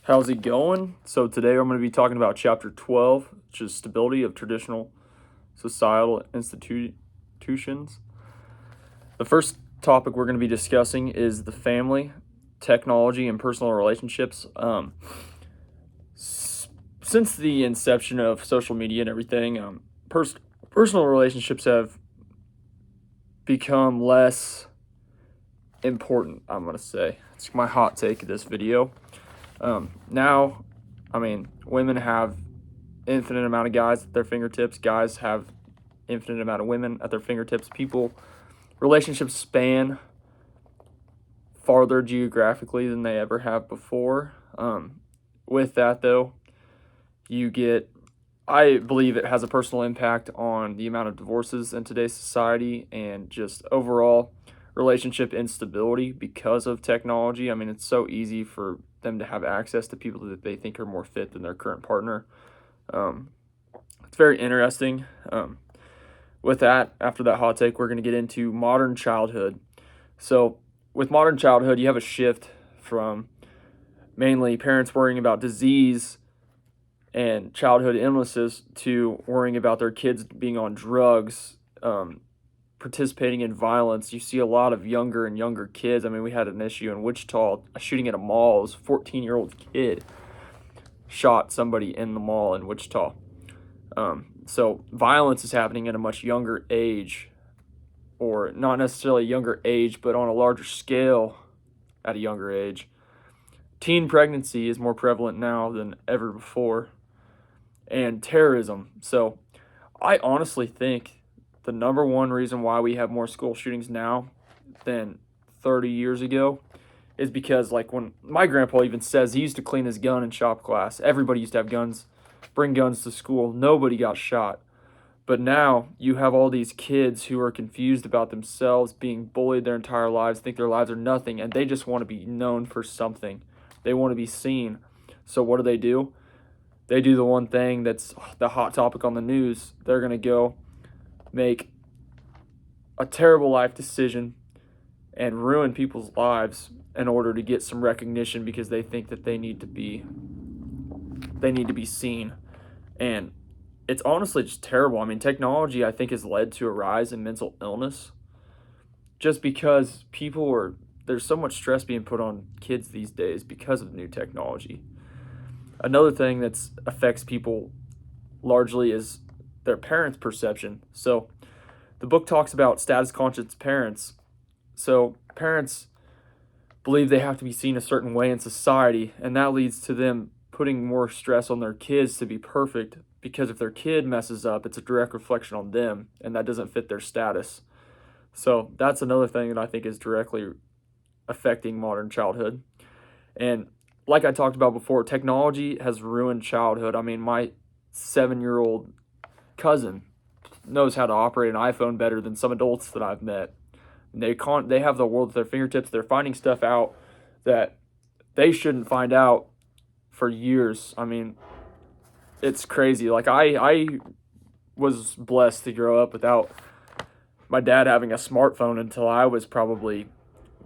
How's it going? So today I'm going to be talking about chapter 12, which is stability of traditional societal institutions. The first topic we're going to be discussing is the family, technology, and personal relationships. Since the inception of social media and everything, personal relationships have become less important, I'm going to say. It's my hot take of this video. Now, women have infinite amount of guys at their fingertips. Guys have infinite amount of women at their fingertips. Relationships span farther geographically than they ever have before. With that, though, I believe it has a personal impact on the amount of divorces in today's society and just overall relationship instability because of technology. It's so easy for them to have access to people that they think are more fit than their current partner. It's very interesting. With that, after that hot take, we're going to get into modern childhood. So, with modern childhood, you have a shift from mainly parents worrying about disease and childhood illnesses to worrying about their kids being on drugs, participating in violence. You see a lot of younger and younger kids. We had an issue in Wichita, a shooting at a mall. It was a 14-year-old kid shot somebody in the mall in Wichita. So violence is happening at a much younger age, or not necessarily a younger age, but on a larger scale at a younger age. Teen pregnancy is more prevalent now than ever before, and terrorism. So I honestly think the number one reason why we have more school shootings now than 30 years ago is because, like, when my grandpa even says he used to clean his gun in shop class, everybody used to have guns, bring guns to school, nobody got shot. But now you have all these kids who are confused about themselves, being bullied their entire lives, think their lives are nothing, and they just want to be known for something. They want to be seen. So what do? They do the one thing that's the hot topic on the news. They're going to go make a terrible life decision and ruin people's lives in order to get some recognition because they think that they need to be seen. And it's honestly just terrible. Technology, I think, has led to a rise in mental illness just because there's so much stress being put on kids these days because of new technology. Another thing that affects people largely is their parents' perception. So the book talks about status conscious parents. So parents believe they have to be seen a certain way in society, and that leads to them putting more stress on their kids to be perfect, because if their kid messes up, it's a direct reflection on them, and that doesn't fit their status. So that's another thing that I think is directly affecting modern childhood. And like I talked about before, technology has ruined childhood. My 7-year-old cousin knows how to operate an iPhone better than some adults that I've met. They have the world at their fingertips. They're finding stuff out that they shouldn't find out for years. It's crazy. Like, I was blessed to grow up without my dad having a smartphone until I was probably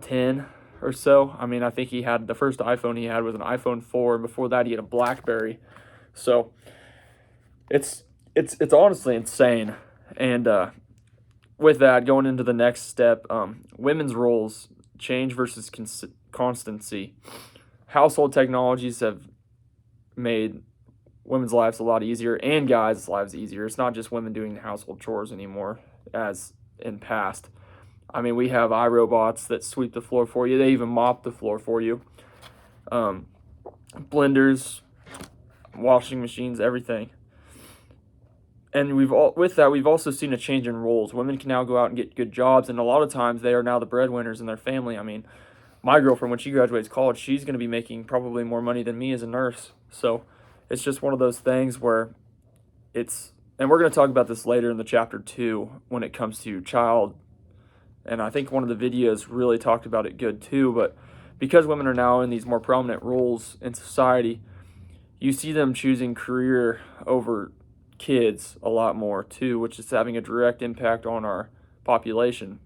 10 or so. I think the first iPhone he had was an iPhone 4, and before that he had a BlackBerry. So it's honestly insane. And with that, going into the next step, women's roles change versus constancy. Household technologies have made women's lives a lot easier and guys' lives easier. It's not just women doing the household chores anymore as in past. We have iRobots that sweep the floor for you. They even mop the floor for you. Blenders, washing machines, everything. And we've also seen a change in roles. Women can now go out and get good jobs, and a lot of times they are now the breadwinners in their family. My girlfriend, when she graduates college, she's going to be making probably more money than me as a nurse. So it's just one of those things where and we're going to talk about this later in the chapter 2 when it comes to child. And I think one of the videos really talked about it good too, but because women are now in these more prominent roles in society, you see them choosing career over kids a lot more too, which is having a direct impact on our population.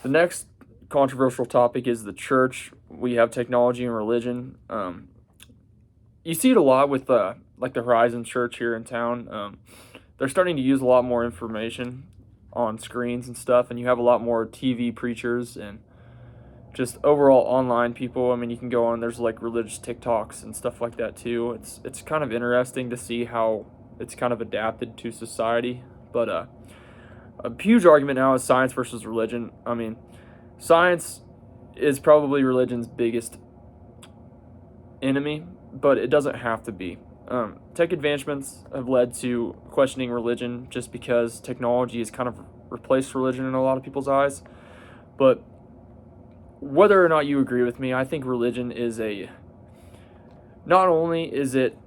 The next controversial topic is the church. We have technology and religion. you see it a lot with like the Horizon Church here in town. They're starting to use a lot more information on screens and stuff, and you have a lot more TV preachers and just overall online people. I mean, you can go on, there's like religious TikToks and stuff like that too. It's kind of interesting to see how it's kind of adapted to society. But a huge argument now is science versus religion. I mean, science is probably religion's biggest enemy, but it doesn't have to be. Tech advancements have led to questioning religion just because technology has kind of replaced religion in a lot of people's eyes. But whether or not you agree with me, I think religion is not only is it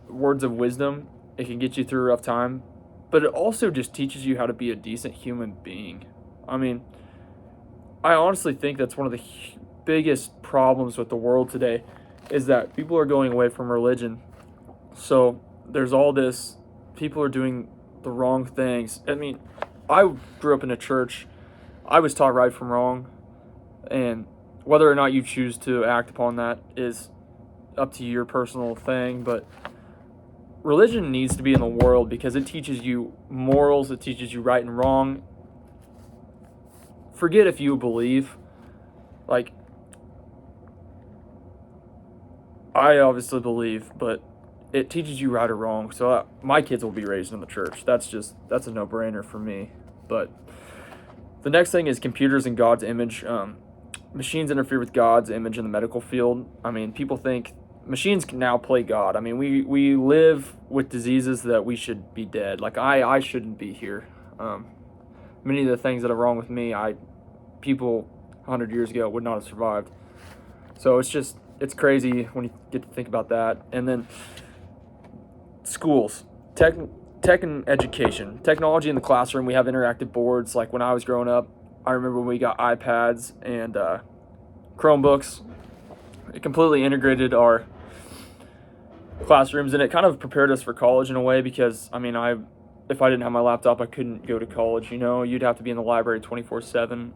words of wisdom, it can get you through a rough time, but it also just teaches you how to be a decent human being. I mean, I honestly think that's one of the biggest problems with the world today is that people are going away from religion. So there's all this, people are doing the wrong things. I mean, I grew up in a church. I was taught right from wrong. And whether or not you choose to act upon that is up to your personal thing. But religion needs to be in the world because it teaches you morals, it teaches you right and wrong. Forget if you believe. Like, I obviously believe, but it teaches you right or wrong. So my kids will be raised in the church. That's a no-brainer for me. But the next thing is computers in God's image. Machines interfere with God's image in the medical field. I mean, people think machines can now play God. I mean, we live with diseases that we should be dead. Like I shouldn't be here. Many of the things that are wrong with me, people 100 years ago would not have survived. So it's crazy when you get to think about that. And then schools, tech and education, technology in the classroom. We have interactive boards. Like when I was growing up, I remember when we got iPads and Chromebooks. It completely integrated our classrooms, and it kind of prepared us for college in a way because, I mean, if I didn't have my laptop, I couldn't go to college. You'd have to be in the library 24/7.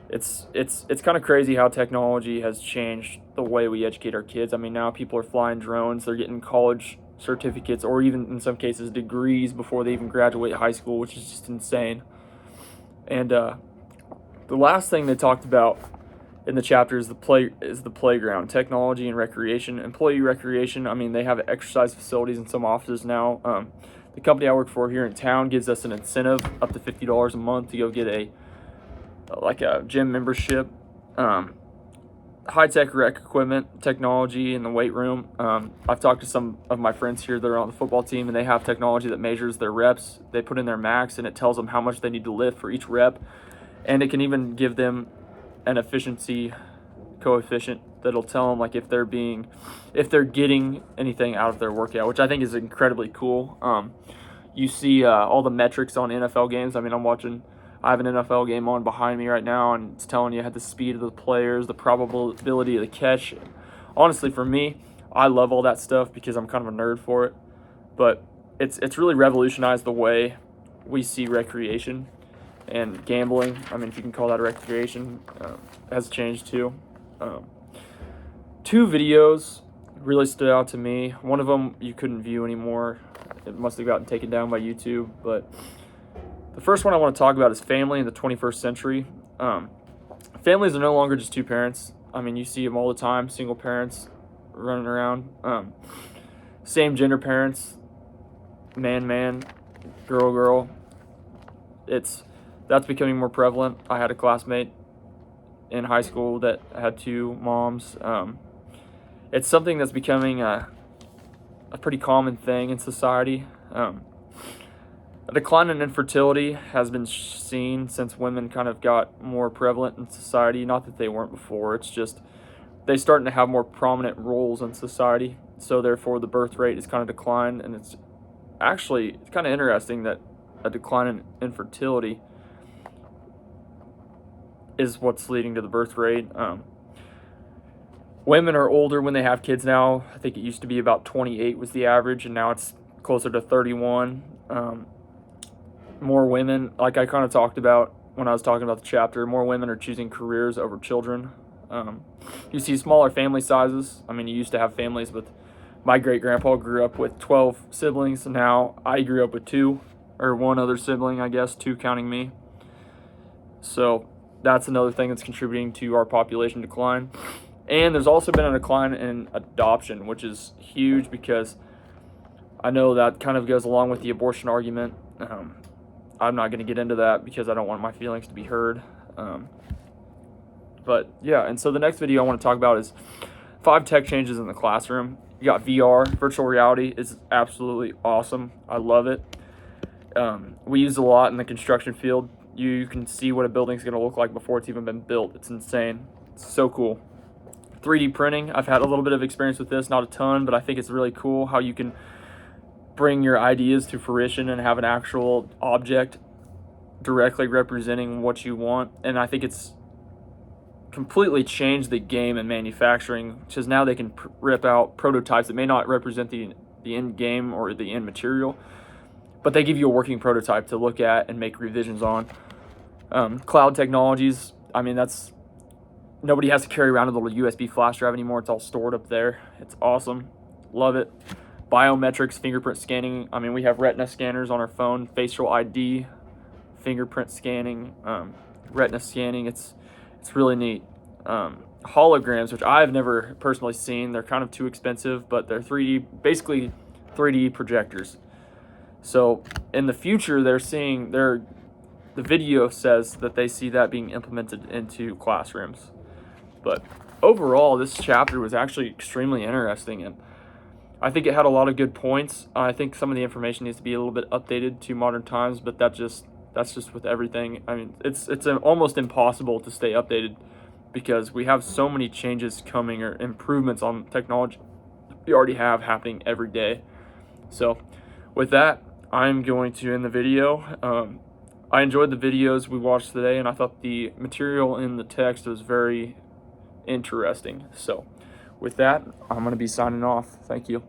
It's kind of crazy how technology has changed the way we educate our kids. I mean, now people are flying drones, they're getting college certificates, or even in some cases degrees before they even graduate high school, which is just insane. And the last thing they talked about in the chapter is the playground, technology and recreation, employee recreation. I mean, they have exercise facilities in some offices now. The company I work for here in town gives us an incentive up to $50 a month to go get a gym membership. High-tech rec equipment, technology in the weight room. I've talked to some of my friends here that are on the football team, and they have technology that measures their reps. They put in their max, and it tells them how much they need to lift for each rep. And it can even give them an efficiency coefficient that'll tell them like if they're getting anything out of their workout, which I think is incredibly cool. You see all the metrics on NFL games. I mean, I have an NFL game on behind me right now, and it's telling you the speed of the players, the probability of the catch. Honestly, for me, I love all that stuff because I'm kind of a nerd for it. But it's really revolutionized the way we see recreation and gambling. I mean, if you can call that a recreation, has changed too. Two videos really stood out to me. One of them you couldn't view anymore. It must have gotten taken down by YouTube, but the first one I want to talk about is family in the 21st century. Families are no longer just two parents. I mean, you see them all the time, single parents running around. Same gender parents, man, girl. That's becoming more prevalent. I had a classmate in high school that had two moms. It's something that's becoming a pretty common thing in society. A decline in infertility has been seen since women kind of got more prevalent in society. Not that they weren't before, it's just they're starting to have more prominent roles in society. So therefore the birth rate is kind of declined, and it's kind of interesting that a decline in infertility is what's leading to the birth rate. Women are older when they have kids now. I think it used to be about 28 was the average, and now it's closer to 31. More women, like I kind of talked about when I was talking about the chapter, more women are choosing careers over children. You see smaller family sizes. I mean, you used to have families with, my great-grandpa grew up with 12 siblings, and now I grew up with 2, or 1 other sibling, I guess, 2 counting me. So that's another thing that's contributing to our population decline. And there's also been a decline in adoption, which is huge, because I know that kind of goes along with the abortion argument. I'm not going to get into that because I don't want my feelings to be hurt. But yeah, and so the next video I want to talk about is 5 tech changes in the classroom. You got VR, virtual reality is absolutely awesome. I love it. We use it a lot in the construction field. You can see what a building's going to look like before it's even been built. It's insane. It's so cool. 3D printing, I've had a little bit of experience with this, not a ton, but I think it's really cool how you can bring your ideas to fruition and have an actual object directly representing what you want. And I think it's completely changed the game in manufacturing, because now they can rip out prototypes that may not represent the end game or the end material, but they give you a working prototype to look at and make revisions on. Cloud technologies, I mean, nobody has to carry around a little USB flash drive anymore. It's all stored up there. It's awesome. Love it. Biometrics, fingerprint scanning. I mean, we have retina scanners on our phone, facial ID, fingerprint scanning, retina scanning. It's really neat. Holograms, which I've never personally seen. They're kind of too expensive, but they're basically 3D projectors. So in the future, the video says that they see that being implemented into classrooms. But overall, this chapter was actually extremely interesting, and I think it had a lot of good points. I think some of the information needs to be a little bit updated to modern times, but that's just with everything. I mean, it's almost impossible to stay updated, because we have so many changes coming, or improvements on technology we already have happening every day. So with that, I'm going to end the video. I enjoyed the videos we watched today, and I thought the material in the text was very interesting. So with that, I'm going to be signing off. Thank you.